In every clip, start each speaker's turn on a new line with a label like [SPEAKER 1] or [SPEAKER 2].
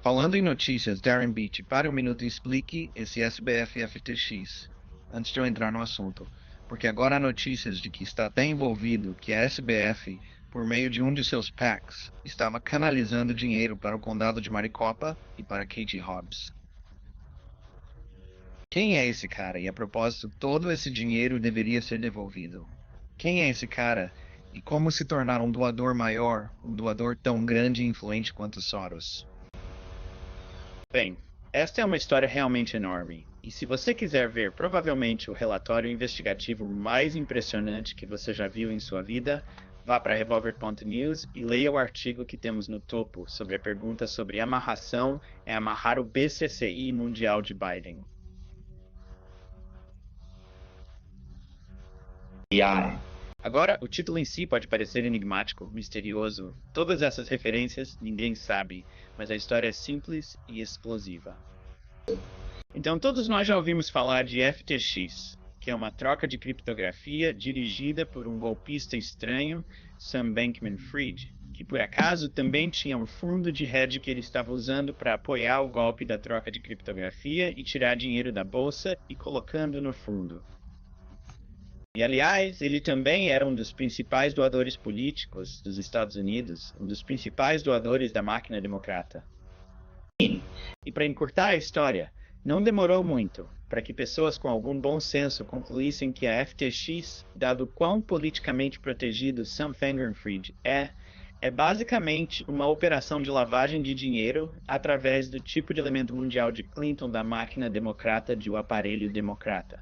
[SPEAKER 1] Falando em notícias, Darren Beach, pare um minuto e explique esse SBF FTX, antes de eu entrar no assunto, porque agora há notícias de que está até envolvido que a SBF, por meio de um de seus PACs, estava canalizando dinheiro para o condado de Maricopa e para Katie Hobbs. Quem é esse cara? E a propósito, todo esse dinheiro deveria ser devolvido. Quem é esse cara? E como se tornar um doador maior, um doador tão grande e influente quanto Soros?
[SPEAKER 2] Bem, esta é uma história realmente enorme, e se você quiser ver provavelmente o relatório investigativo mais impressionante que você já viu em sua vida, vá para Revolver.news e leia o artigo que temos no topo sobre a pergunta sobre amarração é amarrar o BCCI mundial de Biden. Agora, o título em si pode parecer enigmático, misterioso. Todas essas referências ninguém sabe, mas a história é simples e explosiva. Então, todos nós já ouvimos falar de FTX, que é uma troca de criptografia dirigida por um golpista estranho, Sam Bankman-Fried, que por acaso também tinha um fundo de hedge que ele estava usando para apoiar o golpe da troca de criptografia e tirar dinheiro da bolsa e colocando no fundo. E, aliás, ele também era um dos principais doadores políticos dos Estados Unidos, um dos principais doadores da máquina democrata. E para encurtar a história, não demorou muito para que pessoas com algum bom senso concluíssem que a FTX, dado quão politicamente protegido Sam Bankman-Fried é basicamente uma operação de lavagem de dinheiro através do tipo de elemento mundial de Clinton da máquina democrata de o aparelho democrata.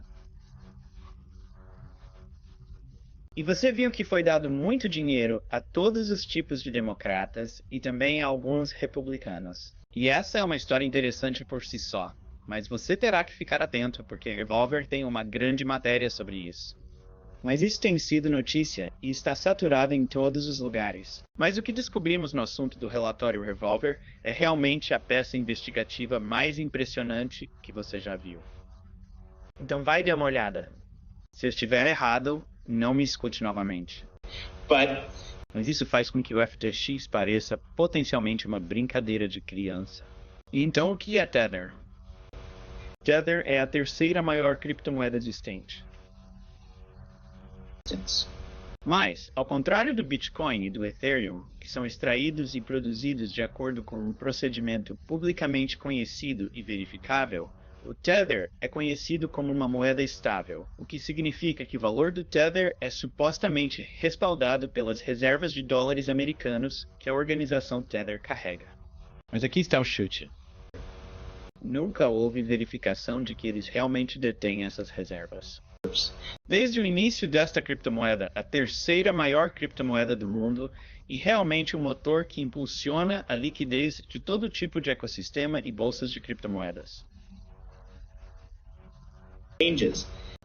[SPEAKER 2] E você viu que foi dado muito dinheiro a todos os tipos de democratas e também a alguns republicanos. E essa é uma história interessante por si só, mas você terá que ficar atento porque Revolver tem uma grande matéria sobre isso. Mas isso tem sido notícia e está saturado em todos os lugares. Mas o que descobrimos no assunto do relatório Revolver é realmente a peça investigativa mais impressionante que você já viu. Então vai dar uma olhada. Se eu estiver errado, não me escute novamente. Mas isso faz com que o FTX pareça potencialmente uma brincadeira de criança. E então o que é Tether? Tether é a terceira maior criptomoeda existente. Mas, ao contrário do Bitcoin e do Ethereum, que são extraídos e produzidos de acordo com um procedimento publicamente conhecido e verificável, o Tether é conhecido como uma moeda estável, o que significa que o valor do Tether é supostamente respaldado pelas reservas de dólares americanos que a organização Tether carrega. Mas aqui está o chute. Nunca houve verificação de que eles realmente detêm essas reservas. Desde o início desta criptomoeda, a terceira maior criptomoeda do mundo e realmente um motor que impulsiona a liquidez de todo tipo de ecossistema e bolsas de criptomoedas.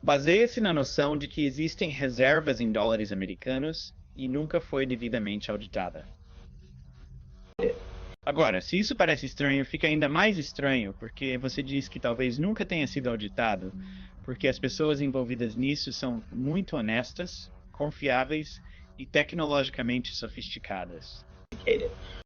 [SPEAKER 2] Baseia-se na noção de que existem reservas em dólares americanos e nunca foi devidamente auditada. Agora, se isso parece estranho, fica ainda mais estranho porque você diz que talvez nunca tenha sido auditado, porque as pessoas envolvidas nisso são muito honestas, confiáveis e tecnologicamente sofisticadas.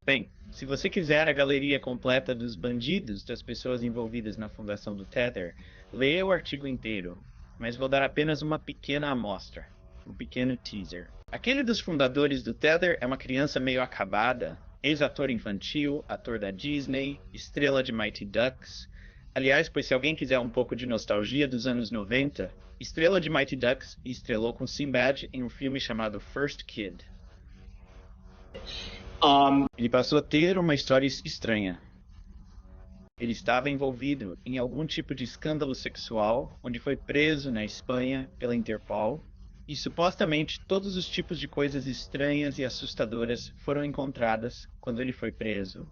[SPEAKER 2] Bem, se você quiser a galeria completa dos bandidos das pessoas envolvidas na fundação do Tether, leia o artigo inteiro, mas vou dar apenas uma pequena amostra, um pequeno teaser. Aquele dos fundadores do Tether é uma criança meio acabada, ex-ator infantil, ator da Disney, estrela de Mighty Ducks. Aliás, pois se alguém quiser um pouco de nostalgia dos anos 90, estrela de Mighty Ducks estrelou com Sinbad em um filme chamado First Kid. Ele passou a ter uma história estranha. Ele estava envolvido em algum tipo de escândalo sexual, onde foi preso na Espanha pela Interpol, e supostamente todos os tipos de coisas estranhas e assustadoras foram encontradas quando ele foi preso.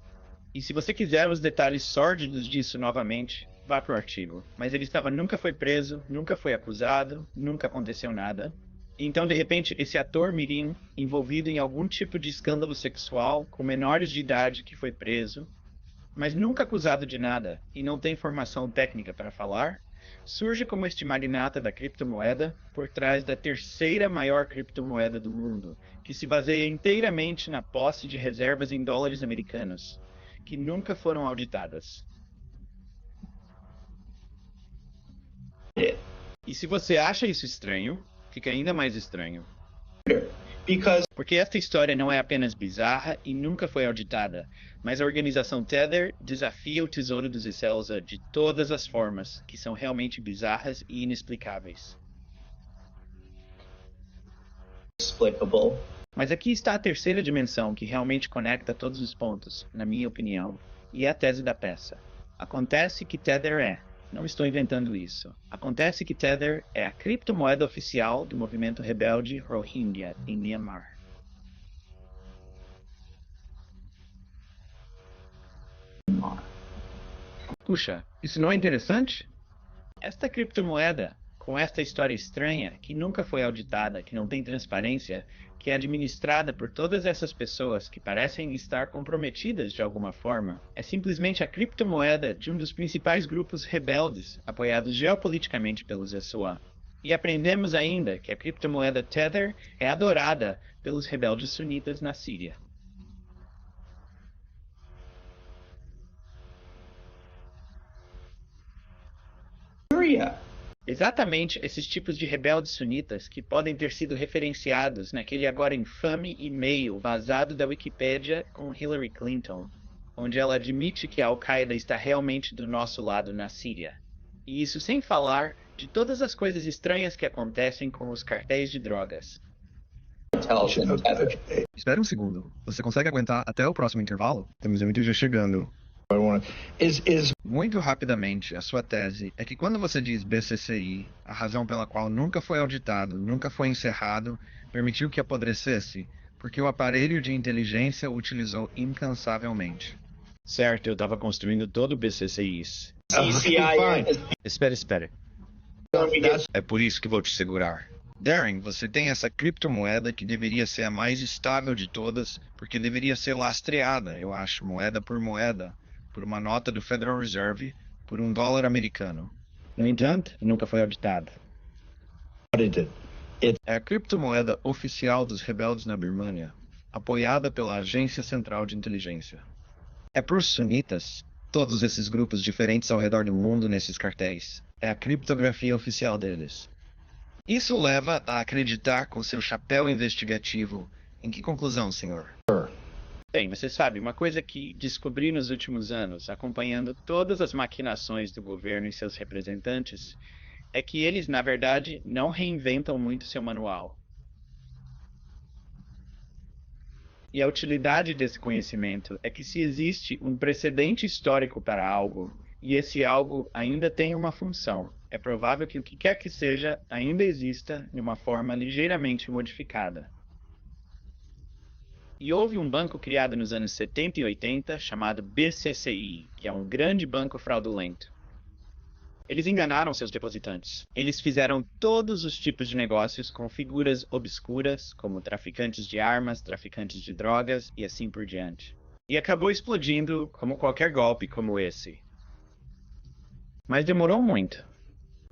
[SPEAKER 2] E se você quiser os detalhes sórdidos disso novamente, vá para o artigo. Mas ele nunca foi preso, nunca foi acusado, nunca aconteceu nada. Então, de repente, esse ator mirim, envolvido em algum tipo de escândalo sexual com menores de idade que foi preso, mas nunca acusado de nada e não tem formação técnica para falar, surge como este magnata da criptomoeda por trás da terceira maior criptomoeda do mundo, que se baseia inteiramente na posse de reservas em dólares americanos, que nunca foram auditadas. E se você acha isso estranho, fica ainda mais estranho. Porque esta história não é apenas bizarra e nunca foi auditada, mas a organização Tether desafia o tesouro dos Excelsa de todas as formas, que são realmente bizarras e inexplicáveis. Mas aqui está a terceira dimensão que realmente conecta todos os pontos, na minha opinião, e é a tese da peça. Acontece que Tether não estou inventando isso. Acontece que Tether é a criptomoeda oficial do movimento rebelde Rohingya em Myanmar. Puxa, isso não é interessante? Esta criptomoeda, com esta história estranha, que nunca foi auditada, que não tem transparência, que é administrada por todas essas pessoas que parecem estar comprometidas de alguma forma, é simplesmente a criptomoeda de um dos principais grupos rebeldes, apoiados geopoliticamente pelos SOA. E aprendemos ainda que a criptomoeda Tether é adorada pelos rebeldes sunitas na Síria. Exatamente esses tipos de rebeldes sunitas que podem ter sido referenciados naquele agora infame e-mail vazado da Wikipédia com Hillary Clinton, onde ela admite que a Al-Qaeda está realmente do nosso lado na Síria. E isso sem falar de todas as coisas estranhas que acontecem com os cartéis de drogas.
[SPEAKER 1] Espera um segundo. Você consegue aguentar até o próximo intervalo? Temos muito já chegando. Muito rapidamente, a sua tese é que quando você diz BCCI, a razão pela qual nunca foi auditado, nunca foi encerrado, permitiu que apodrecesse, porque o aparelho de inteligência o utilizou incansavelmente.
[SPEAKER 2] Certo, eu estava construindo todo o BCCIs. Espera.
[SPEAKER 1] É por isso que vou te segurar. Darren, você tem essa criptomoeda que deveria ser a mais estável de todas, porque deveria ser lastreada, eu acho, moeda por moeda, por uma nota do Federal Reserve, por $1 americano.
[SPEAKER 2] No entanto, nunca foi auditado.
[SPEAKER 1] É a criptomoeda oficial dos rebeldes na Birmânia, apoiada pela Agência Central de Inteligência. É para os sunitas, todos esses grupos diferentes ao redor do mundo nesses cartéis. É a criptografia oficial deles. Isso leva a acreditar com seu chapéu investigativo. Em que conclusão, senhor?
[SPEAKER 2] Bem, você sabe, uma coisa que descobri nos últimos anos, acompanhando todas as maquinações do governo e seus representantes, é que eles, na verdade, não reinventam muito seu manual. E a utilidade desse conhecimento é que se existe um precedente histórico para algo, e esse algo ainda tem uma função, é provável que o que quer que seja ainda exista de uma forma ligeiramente modificada. E houve um banco criado nos anos 70 e 80 chamado BCCI, que é um grande banco fraudulento. Eles enganaram seus depositantes. Eles fizeram todos os tipos de negócios com figuras obscuras, como traficantes de armas, traficantes de drogas e assim por diante. E acabou explodindo como qualquer golpe como esse. Mas demorou muito.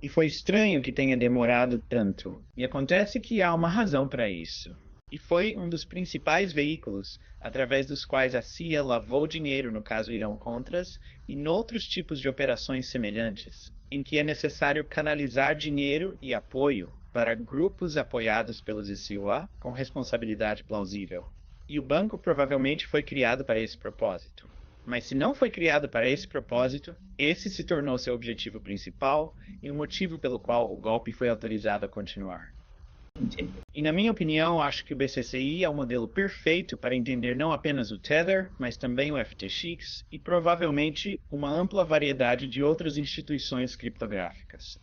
[SPEAKER 2] E foi estranho que tenha demorado tanto. E acontece que há uma razão para isso. E foi um dos principais veículos através dos quais a CIA lavou dinheiro no caso Irão-Contras e noutros tipos de operações semelhantes, em que é necessário canalizar dinheiro e apoio para grupos apoiados pelos SUA com responsabilidade plausível. E o banco provavelmente foi criado para esse propósito. Mas se não foi criado para esse propósito, esse se tornou seu objetivo principal e o motivo pelo qual o golpe foi autorizado a continuar. E na minha opinião, acho que o BCCI é o modelo perfeito para entender não apenas o Tether, mas também o FTX e provavelmente uma ampla variedade de outras instituições criptográficas.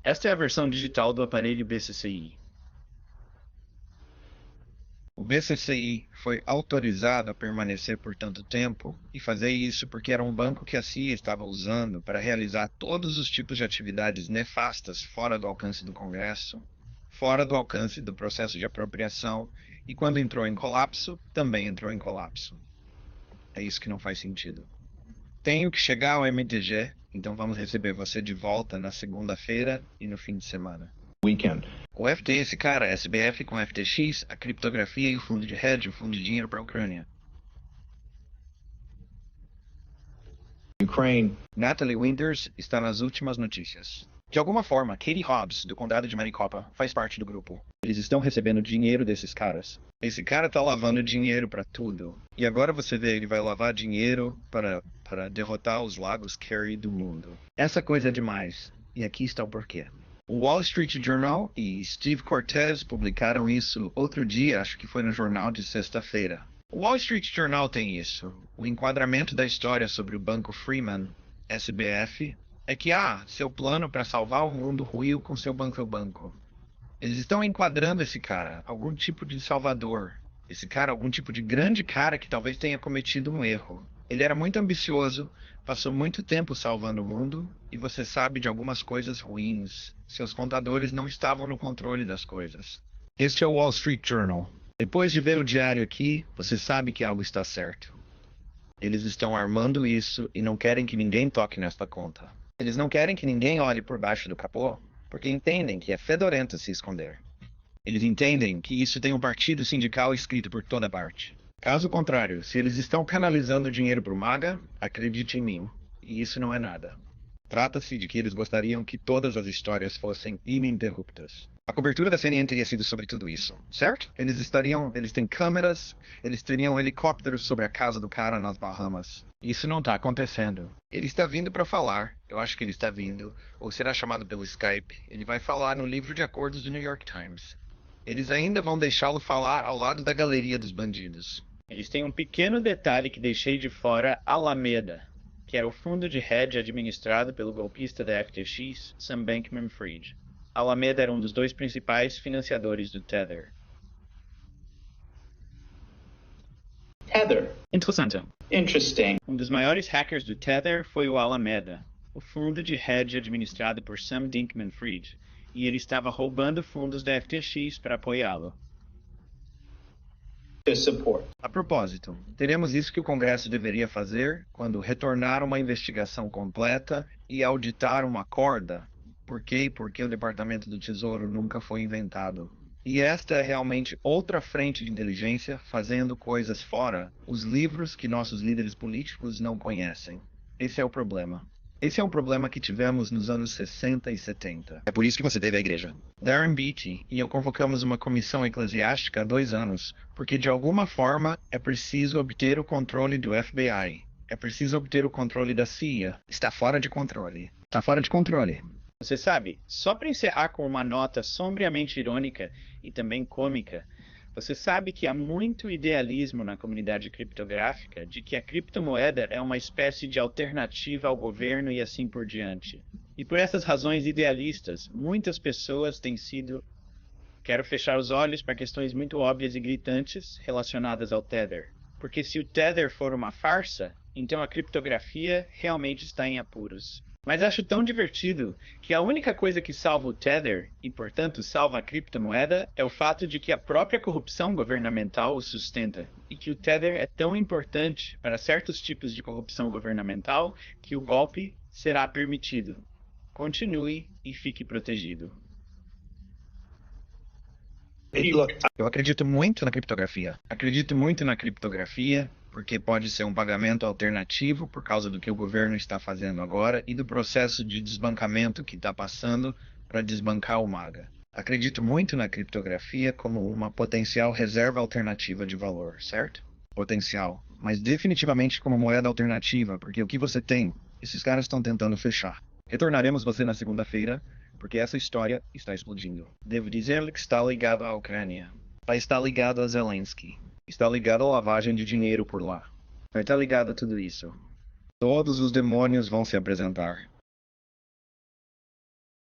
[SPEAKER 2] Esta é a versão digital do aparelho BCCI.
[SPEAKER 1] O BCCI foi autorizado a permanecer por tanto tempo e fazer isso porque era um banco que a CIA estava usando para realizar todos os tipos de atividades nefastas fora do alcance do Congresso, fora do alcance do processo de apropriação, e quando entrou em colapso, também entrou em colapso. É isso que não faz sentido. Tenho que chegar ao MTG, então vamos receber você de volta na segunda-feira e no fim de semana. O FTS, cara, SBF com FTX, a criptografia e o fundo de hedge, o fundo de dinheiro para a Ucrânia. Ukraine. Natalie Winters está nas últimas notícias. De alguma forma, Katie Hobbs, do condado de Maricopa, faz parte do grupo. Eles estão recebendo dinheiro desses caras. Esse cara tá lavando dinheiro pra tudo. E agora você vê, ele vai lavar dinheiro para derrotar os Lagos Carey do mundo. Essa coisa é demais. E aqui está o porquê. O Wall Street Journal e Steve Cortez publicaram isso outro dia, acho que foi no jornal de sexta-feira. O Wall Street Journal tem isso. O enquadramento da história sobre o Banco Freeman, SBF, é que seu plano para salvar o mundo ruiu com seu banco. Eles estão enquadrando esse cara, algum tipo de salvador. Esse cara, algum tipo de grande cara que talvez tenha cometido um erro. Ele era muito ambicioso, passou muito tempo salvando o mundo, e você sabe de algumas coisas ruins. Seus contadores não estavam no controle das coisas. Este é o Wall Street Journal. Depois de ver o diário aqui, você sabe que algo está certo. Eles estão armando isso e não querem que ninguém toque nesta conta. Eles não querem que ninguém olhe por baixo do capô, porque entendem que é fedorento se esconder. Eles entendem que isso tem um partido sindical escrito por toda parte. Caso contrário, se eles estão canalizando dinheiro para o MAGA, acredite em mim, e isso não é nada. Trata-se de que eles gostariam que todas as histórias fossem ininterruptas. A cobertura da CNN teria sido sobre tudo isso, certo? Eles têm câmeras, eles teriam helicópteros sobre a casa do cara nas Bahamas. Isso não está acontecendo. Ele está vindo para falar, eu acho que ele está vindo, ou será chamado pelo Skype. Ele vai falar no livro de acordos do New York Times. Eles ainda vão deixá-lo falar ao lado da galeria dos bandidos.
[SPEAKER 2] Eles têm um pequeno detalhe que deixei de fora: Alameda, que era o fundo de hedge administrado pelo golpista da FTX, Sam Bankman-Fried. Alameda era um dos dois principais financiadores do Tether.
[SPEAKER 3] Tether.
[SPEAKER 2] Interessante.
[SPEAKER 3] Interesting.
[SPEAKER 2] Um dos maiores hackers do Tether foi o Alameda, o fundo de hedge administrado por Sam Bankman-Fried, e ele estava roubando fundos da FTX para apoiá-lo.
[SPEAKER 3] To support.
[SPEAKER 1] A propósito, teremos isso que o Congresso deveria fazer quando retornar uma investigação completa e auditar uma corda. Por quê? E por que o Departamento do Tesouro nunca foi inventado. E esta é realmente outra frente de inteligência fazendo coisas fora os livros que nossos líderes políticos não conhecem. Esse é o problema. Esse é um problema que tivemos nos anos 60 e 70. É por isso que você teve a igreja. Darren Beatty e eu convocamos uma comissão eclesiástica há 2 anos, porque de alguma forma é preciso obter o controle do FBI. É preciso obter o controle da CIA. Está fora de controle. Está fora de controle.
[SPEAKER 2] Você sabe, só para encerrar com uma nota sombriamente irônica e também cômica, você sabe que há muito idealismo na comunidade criptográfica de que a criptomoeda é uma espécie de alternativa ao governo e assim por diante. E por essas razões idealistas, muitas pessoas têm sido... Quero fechar os olhos para questões muito óbvias e gritantes relacionadas ao Tether. Porque se o Tether for uma farsa, então a criptografia realmente está em apuros. Mas acho tão divertido que a única coisa que salva o Tether, e portanto salva a criptomoeda, é o fato de que a própria corrupção governamental o sustenta, e que o Tether é tão importante para certos tipos de corrupção governamental que o golpe será permitido. Continue e fique protegido.
[SPEAKER 1] Eu acredito muito na criptografia. Acredito muito na criptografia porque pode ser um pagamento alternativo por causa do que o governo está fazendo agora e do processo de desbancamento que está passando para desbancar o MAGA. Acredito muito na criptografia como uma potencial reserva alternativa de valor, certo? Potencial. Mas definitivamente como moeda alternativa, porque o que você tem, esses caras estão tentando fechar. Retornaremos você na segunda-feira, porque essa história está explodindo. Devo dizer que está ligado à Ucrânia. Vai estar ligado a Zelensky. Está ligado à lavagem de dinheiro por lá. Vai estar ligado a tudo isso. Todos os demônios vão se apresentar.